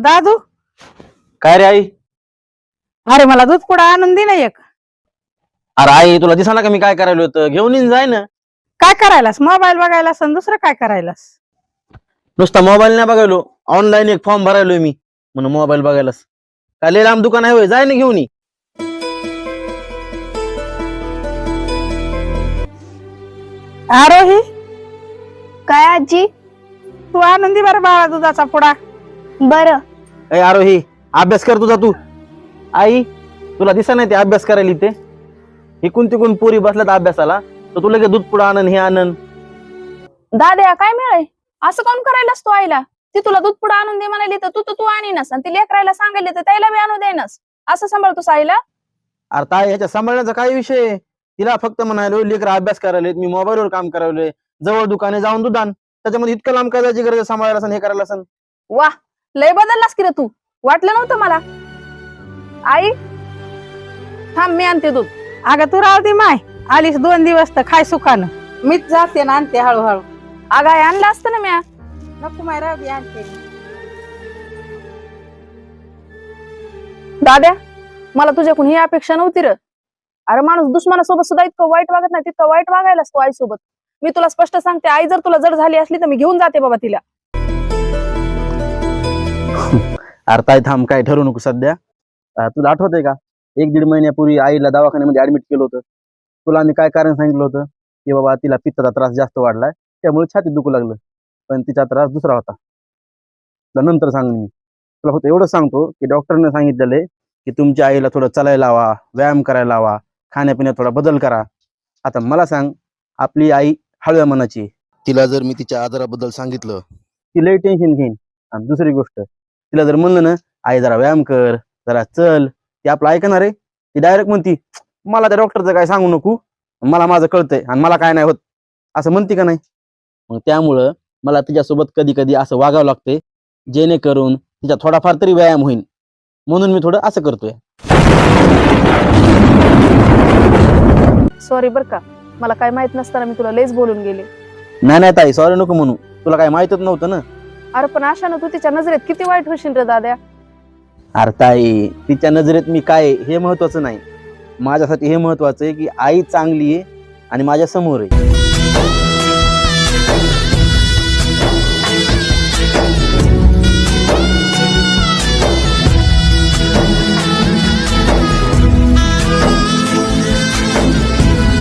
दादू, काय रे आई? अरे मला दूध पुडा आणून दे ना एक. अरे आई, तुला दिसना का मी काय करायला होतं? घेऊन येईन जाय ना. काय करायलास? मोबाईल बघायलास आणि दुसरं काय करायलास? नुसता मोबाईल नाही बघायलो, ऑनलाईन एक फॉर्म भरायलोय मी म्हणून मोबाईल बघायलास. काय लय लांब दुकान आहे होय? जाय ना घेऊन ये. आरोही, काय आजी? तू आणून दे बरं बाळा दुधाचा पुडा. बरं. ए आरोही, अभ्यास कर तुझा तू. आई, तुला दिसा नाही ते अभ्यास करायला इथे? इकून तिकून पोरी बसल्यात अभ्यासाला, तर तू लगेच दूध पुडा आणन हे आणन. दाद्या काय मिळाय? असं कोण करायलास तू आईला? ती तुला दूध पुढे आणून दे म्हणाली तर तू आणीनस, आणि ती लेकरायला सांगायला तर त्याला बी आणू देनस. असं सांभाळतोस आईला? अरे ताई, ह्याच्या सांभाळण्याचा काय विषय आहे? तिला फक्त म्हणालो लेकर अभ्यास करायलेत, मी मोबाईलवर काम करायलोय, जवळ दुकाने जाऊन दूध आण. त्याच्यामध्ये इतकं लांब काय जायची गरज आहे? सांभाळायला असन, हे करायला असन. वा, लय बदललास की रे तू. वाटलं नव्हतं मला. आई थांब, मी आणते दूध. अगं तू राहू दे माय, आलीस 2 दिवस तर खाय सुखानं. मीच जाते ना आणते हळूहळू. अगं आई, आणलं असतं ना म्या. नको माय, राहू दे आणते. दाद्या, मला तुझ्याकडून ही अपेक्षा नव्हती र. अरे माणूस दुश्मनासोबत सुद्धा इतकं वाईट वागत नाही, तितकं वाईट वागायलास तू आईसोबत. मी तुला स्पष्ट सांगते, आई जर तुला जड झाली असली तर मी घेऊन जाते बाबा तिला. अरे ताई थांब, काय ठरवू नको सध्या. तुला आठवतंय का 1-1.5 महिन्यापूर्वी आईला दवाखान्यामध्ये ऍडमिट केलं होतं? तुला आम्ही काय कारण सांगितलं होतं की बाबा तिला पित्ताचा त्रास जास्त वाढलाय, त्यामुळे छातीत दुखू लागलं. पण तिचा त्रास दुसरा होता. तुला नंतर सांग. मी तुला फक्त एवढं सांगतो की डॉक्टरने सांगितलेलं की तुमच्या आईला थोडं चालायला लावा, व्यायाम करायला लावा, खाण्यापिण्यात थोडा बदल करा. आता मला सांग, आपली आई हळव्या मनाची, तिला जर मी तिच्या आजाराबद्दल सांगितलं ती लई टेन्शन घेईन. आणि दुसरी गोष्ट, तिला जर म्हणलं ना आई जरा व्यायाम कर, जरा चल, ती आपलं ऐकणार आहे? ती डायरेक्ट म्हणती मला त्या डॉक्टरचं काय सांगू नको, मला माझं कळतंय आणि मला काय नाही होत, असं म्हणती का नाही? मग त्यामुळं मला तिच्यासोबत कधी कधी असं वागावं लागते, जेणेकरून तिचा थोडाफार तरी व्यायाम होईल. म्हणून मी थोडं असं करतोय. सॉरी बर का, मला काय माहित नसताना मी तुला लयच बोलून गेले. नाही नाही ताई, सॉरी नको म्हणू, तुला काय माहितच नव्हतं ना. अरे पण अशानं तू तिच्या नजरेत किती वाईट होशील रे दाद्या. अरे ताई, तिच्या नजरेत मी काय हे महत्वाचं नाही. माझ्यासाठी हे महत्वाचं आहे की आई चांगली आहे आणि माझ्या समोर आहे.